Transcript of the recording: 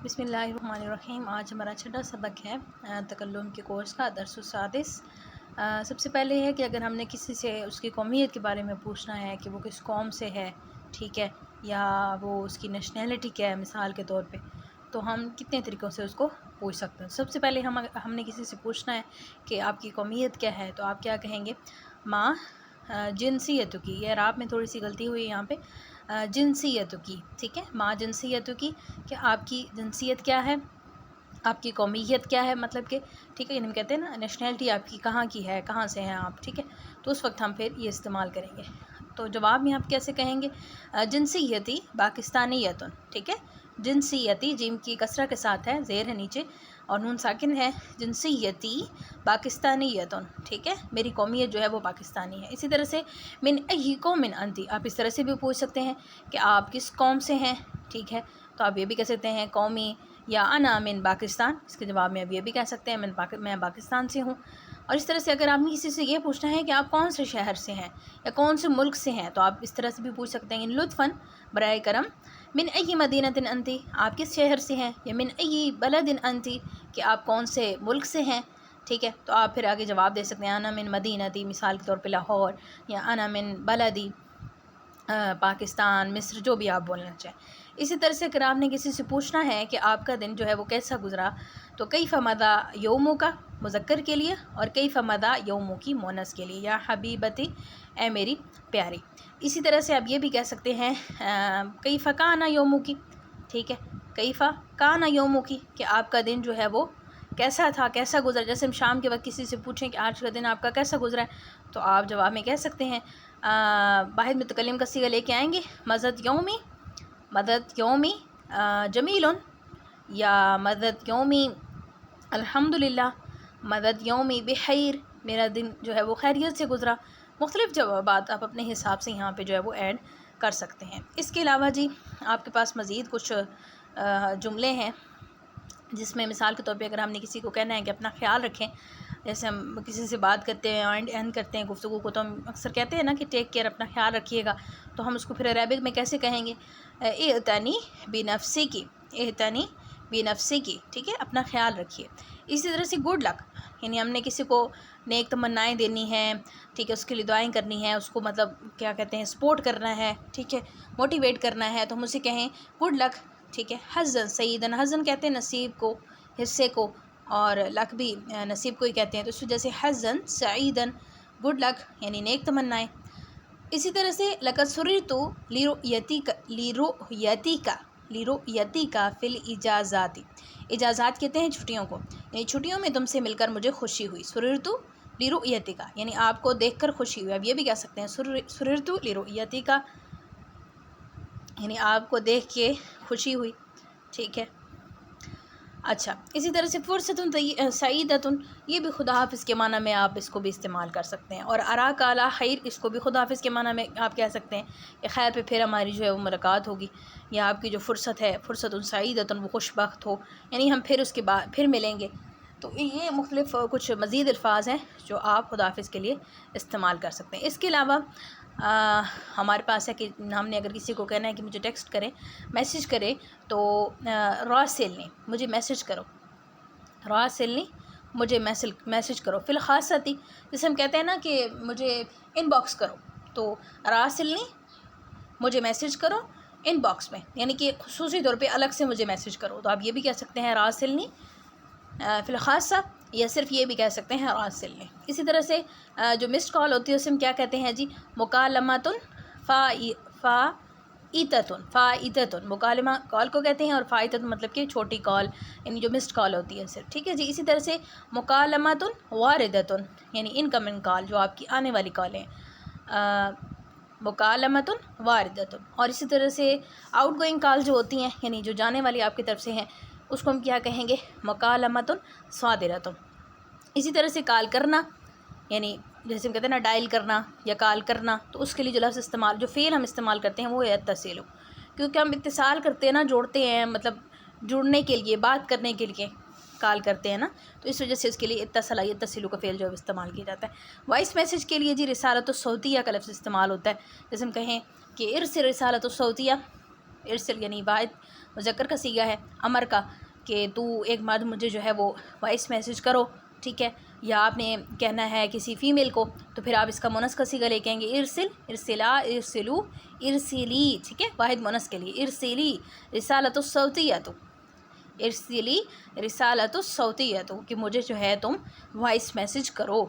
بسم اللہ الرحمن الرحیم۔ آج ہمارا چھٹا سبق ہے تکلم کے کورس کا درس السادس۔ سب سے پہلے ہے کہ اگر ہم نے کسی سے اس کی قومیت کے بارے میں پوچھنا ہے کہ وہ کس قوم سے ہے، ٹھیک ہے، یا وہ اس کی نیشنلٹی کیا ہے مثال کے طور پہ، تو ہم کتنے طریقوں سے اس کو پوچھ سکتے ہیں۔ سب سے پہلے ہم نے کسی سے پوچھنا ہے کہ آپ کی قومیت کیا ہے، تو آپ کیا کہیں گے؟ ماں جنسیت کی، یہ عراب میں تھوڑی سی غلطی ہوئی یہاں پہ، جنسیت کی، ٹھیک ہے، ماں جنسیت کی، کہ آپ کی جنسیت کیا ہے، آپ کی قومیت کیا ہے، مطلب کہ ٹھیک ہے، یعنی ہم کہتے ہیں نا نیشنلٹی آپ کی کہاں کی ہے، کہاں سے ہیں آپ، ٹھیک ہے، تو اس وقت ہم پھر یہ استعمال کریں گے۔ تو جواب میں آپ کیسے کہیں گے؟ جنسیتی پاکستانیتن، ٹھیک ہے، جنسیتی جیم کی کسرہ کے ساتھ ہے، زیر ہے نیچے اور نون ساکن ہے، جنسیتی پاکستانیتن، ٹھیک ہے، میری قومیت جو ہے وہ پاکستانی ہے۔ اسی طرح سے من ای قوم انتی، آپ اس طرح سے بھی پوچھ سکتے ہیں کہ آپ کس قوم سے ہیں، ٹھیک ہے، تو آپ یہ بھی کہہ سکتے ہیں قومی، یا انا من پاکستان، اس کے جواب میں اب یہ بھی کہہ سکتے ہیں میں پاکستان سے ہوں۔ اور اس طرح سے اگر آپ نے کسی سے یہ پوچھنا ہے کہ آپ کون سے شہر سے ہیں یا کون سے ملک سے ہیں، تو آپ اس طرح سے بھی پوچھ سکتے ہیں لطفاً برائے کرم من ای مدینۃ انتی، آپ کس شہر سے ہیں، یا من ای بلد انتی، کہ آپ کون سے ملک سے ہیں، ٹھیک ہے، تو آپ پھر آگے جواب دے سکتے ہیں انا من مدینتی، مثال کے طور پہ لاہور، یا انا من بلدی پاکستان، مصر، جو بھی آپ بولنا چاہیں۔ اسی طرح سے اگر آپ نے کسی سے پوچھنا ہے کہ آپ کا دن جو ہے وہ کیسا گزرا، تو کیف مضی یومک کا مذکر کے لیے، اور کیف مضی یومک کی مؤنث کے لیے، یا حبیبتی، اے میری پیاری۔ اسی طرح سے آپ یہ بھی کہہ سکتے ہیں کیف کان یومک، ٹھیک ہے، کیف کان یومک، کہ آپ کا دن جو ہے وہ کیسا تھا، کیسا گزرا۔ جیسے ہم شام کے وقت کسی سے پوچھیں کہ آج کا دن آپ کا کیسا گزرا ہے، تو آپ جواب میں کہہ سکتے ہیں واحد متکلم کا صیغہ لے کے آئیں گے، مدد یومی جمیل، یا مدد یومی الحمدللہ، مدد یومی بخیر، میرا دن جو ہے وہ خیریت سے گزرا۔ مختلف جوابات آپ اپنے حساب سے یہاں پہ جو ہے وہ ایڈ کر سکتے ہیں۔ اس کے علاوہ جی آپ کے پاس مزید کچھ جملے ہیں جس میں مثال کے طور پہ اگر ہم نے کسی کو کہنا ہے کہ اپنا خیال رکھیں، جیسے ہم کسی سے بات کرتے ہیں اینڈ کرتے ہیں گفتگو کو، تو ہم اکثر کہتے ہیں نا کہ ٹیک کیئر، اپنا خیال رکھیے گا، تو ہم اس کو پھر عربک میں کیسے کہیں گے؟ اعتنی بنفسک، اعتنی بنفسک، ٹھیک ہے، اپنا خیال رکھیے۔ اسی طرح سے گڈ لک، یعنی ہم نے کسی کو نیک تمنائیں دینی ہیں، ٹھیک ہے، اس کے لیے دعائیں کرنی ہیں، اس کو مطلب کیا کہتے ہیں، سپورٹ کرنا ہے، ٹھیک ہے، موٹیویٹ کرنا ہے، تو ہم اسے کہیں گڈ لک، ٹھیک ہے۔ حظً سعیداً، حظً کہتے ہیں نصیب کو، حصے کو، اور لک بھی نصیب کو ہی کہتے ہیں، تو اس وجہ سے حظً سعیداً، گڈ لک یعنی نیک تمنائیں۔ اسی طرح سے لقد سررت لرؤیتک فی الاجازات، اجازات کہتے ہیں چھٹیوں کو، یعنی چھٹیوں میں تم سے مل کر مجھے خوشی ہوئی۔ سررت لرؤیتک یعنی آپ کو دیکھ کر خوشی ہوئی، اب یہ بھی کہہ سکتے ہیں سررت لرؤیتک یعنی آپ کو دیکھ کے خوشی ہوئی، ٹھیک ہے۔ اچھا، اسی طرح سے فرصت سعیدۃ، یہ بھی خدا حافظ کے معنی میں آپ اس کو بھی استعمال کر سکتے ہیں، اور اراک علی خیر، اس کو بھی خدا حافظ کے معنی میں آپ کہہ سکتے ہیں کہ خیر پہ پھر ہماری جو ہے وہ ملاقات ہوگی، یا آپ کی جو فرصت ہے فرصت سعیدۃ، وہ خوش بخت ہو، یعنی ہم پھر اس کے بعد پھر ملیں گے۔ تو یہ مختلف کچھ مزید الفاظ ہیں جو آپ خدا حافظ کے لیے استعمال کر سکتے ہیں۔ اس کے علاوہ ہمارے پاس ہے کہ ہم نے اگر کسی کو کہنا ہے کہ مجھے ٹیکسٹ کرے، میسیج کرے، تو راسلنی، مجھے میسیج کرو، راسلنی، مجھے میسیج کرو، فی الخاصتی، جیسے ہم کہتے ہیں نا کہ مجھے ان باکس کرو، تو راسلنی، مجھے میسیج کرو ان باکس میں، یعنی کہ خصوصی طور پہ الگ سے مجھے میسیج کرو، تو آپ یہ بھی کہہ سکتے ہیں راسلنی فی الخاصہ، یا صرف یہ بھی کہہ سکتے ہیں راسلنی۔ اسی طرح سے جو مسڈ کال ہوتی ہے اسے ہم کیا کہتے ہیں جی؟ مکالمۃ فائتۃ، مکالمہ کال کو کہتے ہیں، اور فائتۃ مطلب کہ چھوٹی کال، یعنی جو مسڈ کال ہوتی ہے صرف، ٹھیک ہے جی۔ اسی طرح سے مکالمۃ واردۃ یعنی انکمنگ کال، جو آپ کی آنے والی کالیں، مکالمۃ واردۃ۔ اور اسی طرح سے آؤٹ گوئنگ کال جو ہوتی ہیں، یعنی جو جانے والی آپ کی طرف سے ہیں، اس کو ہم کیا کہیں گے؟ مکالمۃ صادرۃ۔ اسی طرح سے کال کرنا، یعنی جیسے ہم کہتے ہیں نا ڈائل کرنا یا کال کرنا، تو اس کے لیے جو لفظ استعمال، جو فعل ہم استعمال کرتے ہیں وہ ہے اتصل، کیونکہ ہم اتصال کرتے ہیں نا، جوڑتے ہیں، مطلب جڑنے کے لیے، بات کرنے کے لیے کال کرتے ہیں نا، تو اس وجہ سے اس کے لیے اتصل یتصل کا فعل جو ہے استعمال کیا جاتا ہے۔ وائس میسیج کے لیے جی رسالۃ الصوتیہ کا لفظ استعمال ہوتا ہے، جیسے ہم کہیں کہ ارسل رسالۃ الصوتیہ، ارسل یعنی مذکر کا صیغہ ہے امر کا کہ تو ایک مرد مجھے جو ہے وہ وائس میسیج کرو، ٹھیک ہے، یا آپ نے کہنا ہے کسی فیمیل کو تو پھر آپ اس کا مونس کا صیغہ لے کے آئیں گے ارسل، ارسلا، ارسلو، ارسلی، ٹھیک ہے، واحد مونس کے لیے ارسلی رسالۃ الصوتیۃ، ارسلی رسالۃ الصوتیۃ کہ مجھے جو ہے تم وائس میسیج کرو.